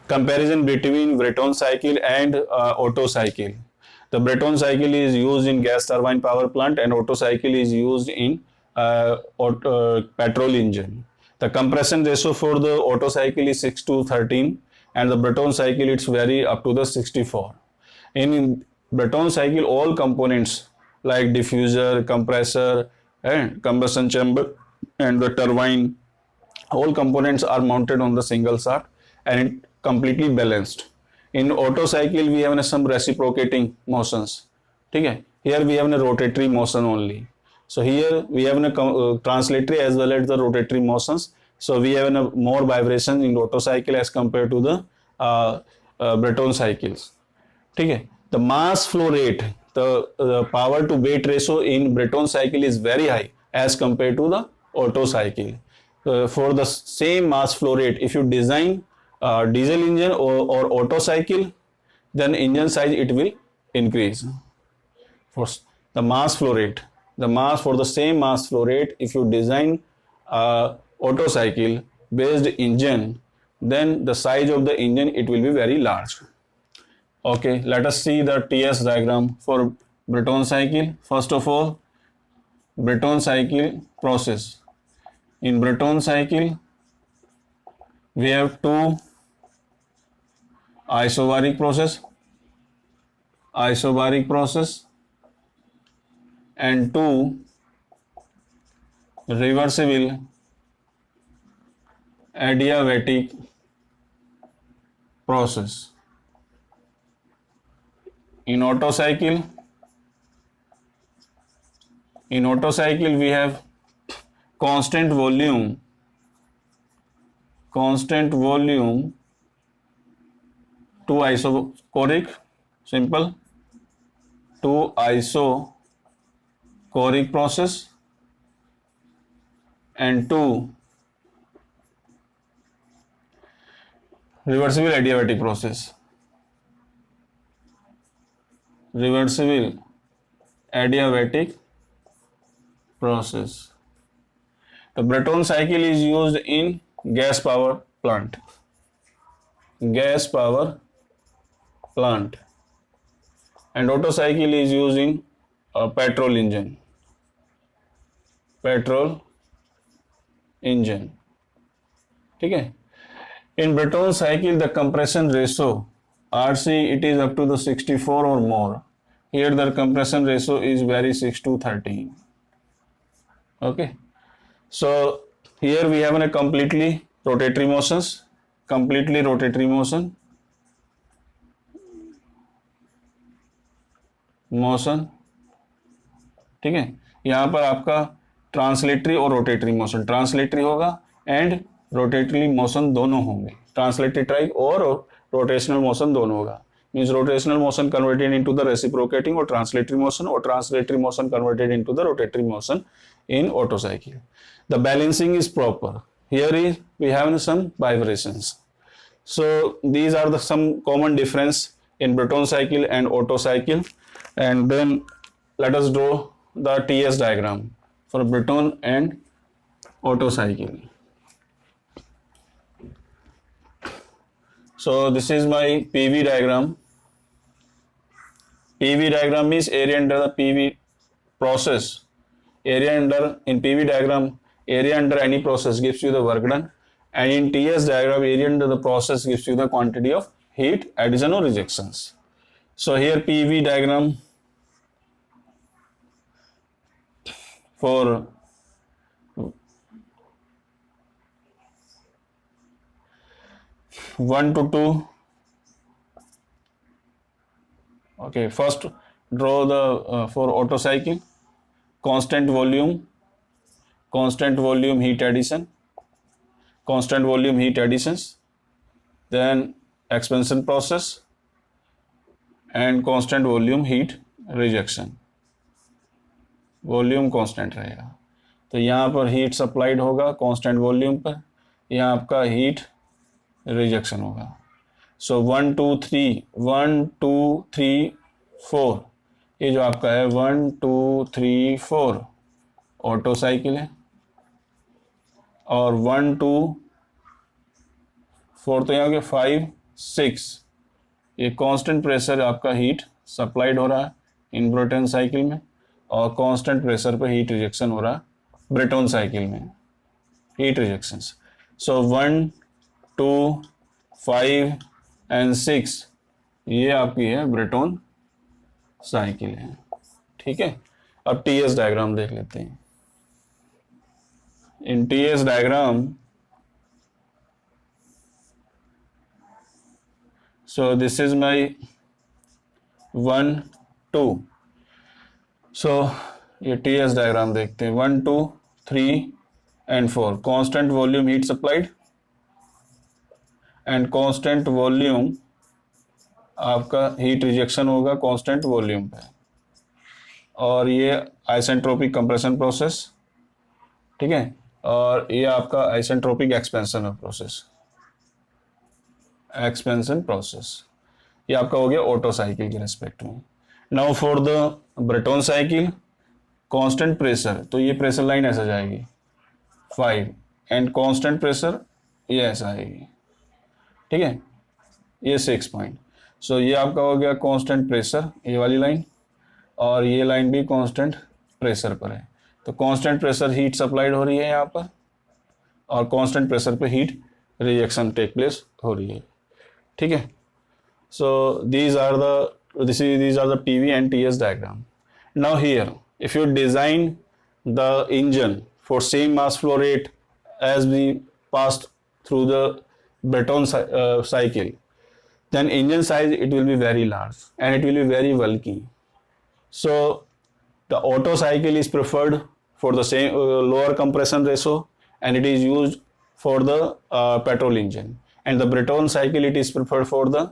Comparison between Breton cycle and Otto cycle. The Breton cycle is used in gas turbine power plant and Otto cycle is used in petrol engine. The compression ratio for the Otto cycle is 6 to 13 and the Breton cycle it's vary up to the 64. In Breton cycle, all components like diffuser, compressor, and combustion chamber, and the turbine, all components are mounted on the single shaft and it completely balanced. In Otto cycle, we have some reciprocating motions. Okay? Here we have a rotatory motion only. So here we have a translatory as well as the rotatory motions. So we have a more vibration in Otto cycle as compared to the Breton cycles. Okay? The mass flow rate, the power to weight ratio in Breton cycle is very high as compared to the Otto cycle. For the same mass flow rate, if you design diesel engine or Otto cycle, then engine size it will increase. For the mass flow rate, the mass for the same mass flow rate, if you design Otto cycle based engine, then the size of the engine it will be very large. Okay, let us see the TS diagram for Breton cycle. First of all, Breton cycle process. In Breton cycle, we have two isobaric process and two reversible adiabatic process. In Otto cycle, we have constant volume, two isochoric, simple, two isochoric process and two reversible adiabatic process. Reversible adiabatic process. The Breton cycle is used in gas power plant. And Otto cycle is used in petrol engine. Okay. In Breton cycle, the compression ratio RC it is up to the 64 or more. Here the compression ratio is very 6 to 13. Okay. So here we have a completely rotatory motion. ठीक है. यहाँ पर आपका translatory और rotatory motion, translatory होगा and rotatory motion दोनों होंगे. Translatory trike और रोटेशनल मोशन दोनों होगा. Means rotational motion converted into the reciprocating or translatory motion, or translatory motion converted into the rotatory motion in Otto cycle. The balancing is proper. Here we have some vibrations. So these are the some common difference in Breton cycle and Otto cycle. And then let us draw the TS diagram for Breton and Otto cycle. So this is my PV diagram. PV diagram means area under the PV process. Area under in PV diagram, area under any process gives you the work done, and in TS diagram, area under the process gives you the quantity of heat addition or rejections. So here PV diagram for one to two. Okay, first draw the for Otto cycle, constant volume heat addition, constant volume heat additions, then expansion process and constant volume heat rejection. Volume constant रहेगा, तो यहाँ पर heat supplied होगा constant volume पर, यहाँ आपका heat rejection होगा. सो 1 2 3 1 2 3 4 ये जो आपका है 1 2 3 4 ऑटो साइकिल है, और 1 2 4 तो यहाँ के 5 6, ये कांस्टेंट प्रेशर आपका हीट सप्लाइड हो रहा है इन ब्रेटन साइकिल में, और कांस्टेंट प्रेशर पे हीट रिजेक्शन हो रहा है ब्रेटन साइकिल में, हीट रिजेक्शन. सो 1, 2, 5 एंड 6 ये आपकी है ब्रेटन साइकिल है. ठीक है, अब टीएस डायग्राम देख लेते हैं. In TS diagram, so this is my 1, 2. so ये टीएस डायग्राम देखते हैं. 1, 2, 3 and 4 constant volume heat supplied and constant volume आपका हीट रिजेक्शन होगा कांस्टेंट वॉल्यूम पे, और ये आइसेंट्रोपिक कंप्रेशन प्रोसेस. ठीक है, और ये आपका isentropic expansion process, expansion process ये आपका हो गया ऑटो साइकिल के रिस्पेक्ट में. Now for the Brayton cycle constant pressure, तो ये प्रेशर लाइन ऐसा जाएगी 5 एंड कांस्टेंट प्रेशर ये ऐसा आएगी. ठीक है, ये 6 पॉइंट. सो ये आपका हो गया कांस्टेंट प्रेशर ये वाली लाइन, और ये लाइन भी कांस्टेंट प्रेशर पर है. तो कांस्टेंट प्रेशर हीट सप्लाइड हो रही है यहाँ पर, और कांस्टेंट प्रेशर पे हीट रिएक्शन टेक प्लेस हो रही है. ठीक है, सो these are the PV and TS diagram. Now here, if you design the engine for same mass flow rate as we passed through the Breton cycle, then engine size it will be very large and it will be very bulky. So the Otto cycle is preferred for the same lower compression ratio, and it is used for the petrol engine. And the Breton cycle it is preferred for the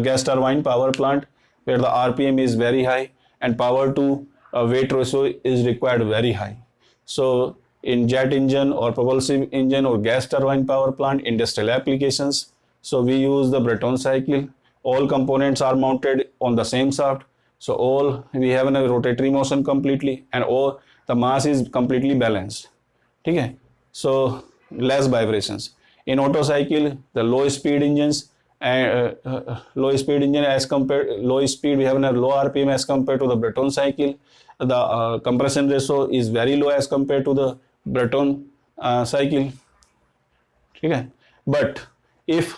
gas turbine power plant, where the RPM is very high and power to weight ratio is required very high. So in jet engine or propulsive engine or gas turbine power plant industrial applications, so we use the Breton cycle. All components are mounted on the same shaft, so all we have a rotatory motion completely, and all the mass is completely balanced. ठीक है, so less vibrations. In Otto cycle, the low speed engines and low speed engine as compared low speed we have a low RPM as compared to the Breton cycle. The compression ratio is very low as compared to the Breton cycle. ठीक है, but if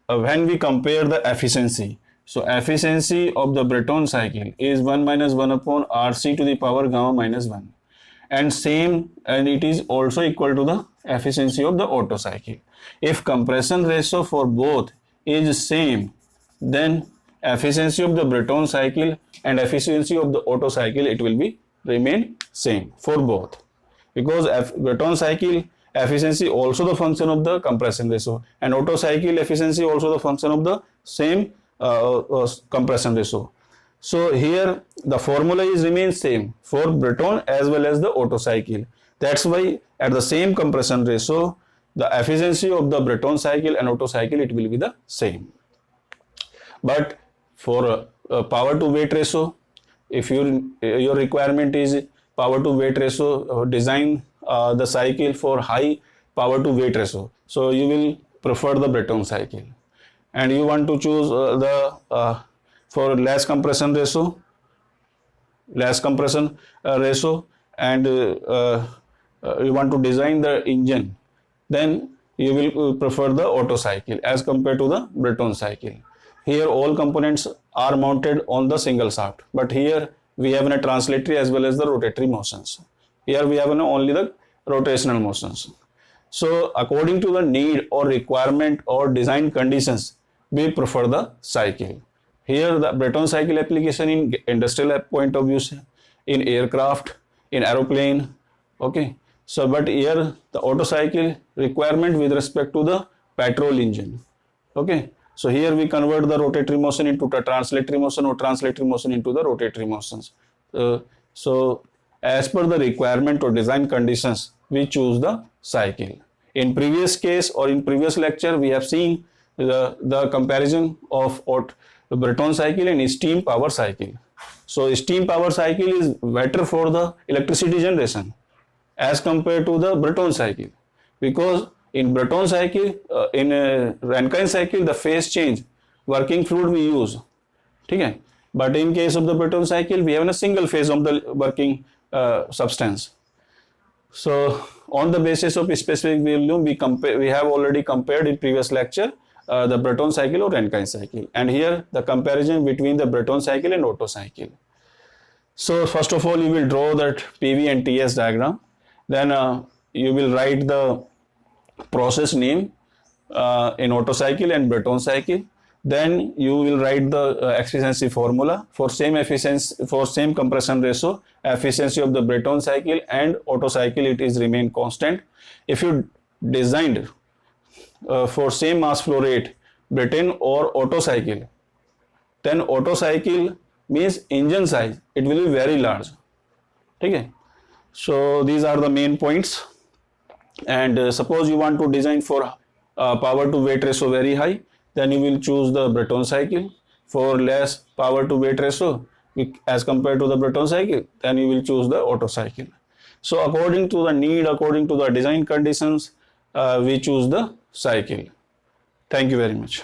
when we compare the efficiency, so efficiency of the Breton cycle is 1 minus 1 upon RC to the power gamma minus 1, and it is also equal to the efficiency of the Otto cycle. If compression ratio for both is same, then efficiency of the Breton cycle and efficiency of the Otto cycle it will be remain same for both, because Breton cycle efficiency also the function of the compression ratio, and Otto cycle efficiency also the function of the same compression ratio. So here the formula is remains same for Breton as well as the Otto cycle. That's why at the same compression ratio, the efficiency of the Breton cycle and Otto cycle it will be the same. But for power to weight ratio, if your requirement is power to weight ratio, design the cycle for high power to weight ratio, so you will prefer the Breton cycle, and you want to choose for less compression ratio, and you want to design the engine, then you will prefer the Otto cycle as compared to the Breton cycle. Here all components are mounted on the single shaft, but here we have a translatory as well as the rotatory motions. Here we have only the rotational motions. So according to the need or requirement or design conditions, we prefer the cycle. Here the Breton cycle application in industrial point of view, in aircraft, in aeroplane. Okay, so but here the Otto cycle requirement with respect to the petrol engine. Okay, so here we convert the rotatory motion into the translatory motion, or translatory motion into the rotatory motions. So as per the requirement or design conditions, we choose the cycle. In previous case or in previous lecture, we have seen the comparison of Breton cycle and steam power cycle. So steam power cycle is better for the electricity generation as compared to the Breton cycle, because In Breton cycle, in Rankine cycle, the phase change, working fluid we use. Okay? But in case of the Breton cycle, we have a single phase of the working substance. So on the basis of specific volume, we have already compared in previous lecture the Breton cycle or Rankine cycle, and here the comparison between the Breton cycle and Otto cycle. So first of all, you will draw that PV and TS diagram. Then you will write the process name in Otto cycle and Breton cycle. Then you will write the efficiency formula for same efficiency, for same compression ratio. Efficiency of the Breton cycle and Otto cycle, it is remain constant. If you designed for same mass flow rate Breton or Otto cycle, then Otto cycle means engine size, it will be very large. Okay? So these are the main points. And suppose you want to design for power to weight ratio very high, then you will choose the Breton cycle. For less power to weight ratio as compared to the Breton cycle, then you will choose the Otto cycle. So according to the need, according to the design conditions, we choose the cycle. Thank you very much.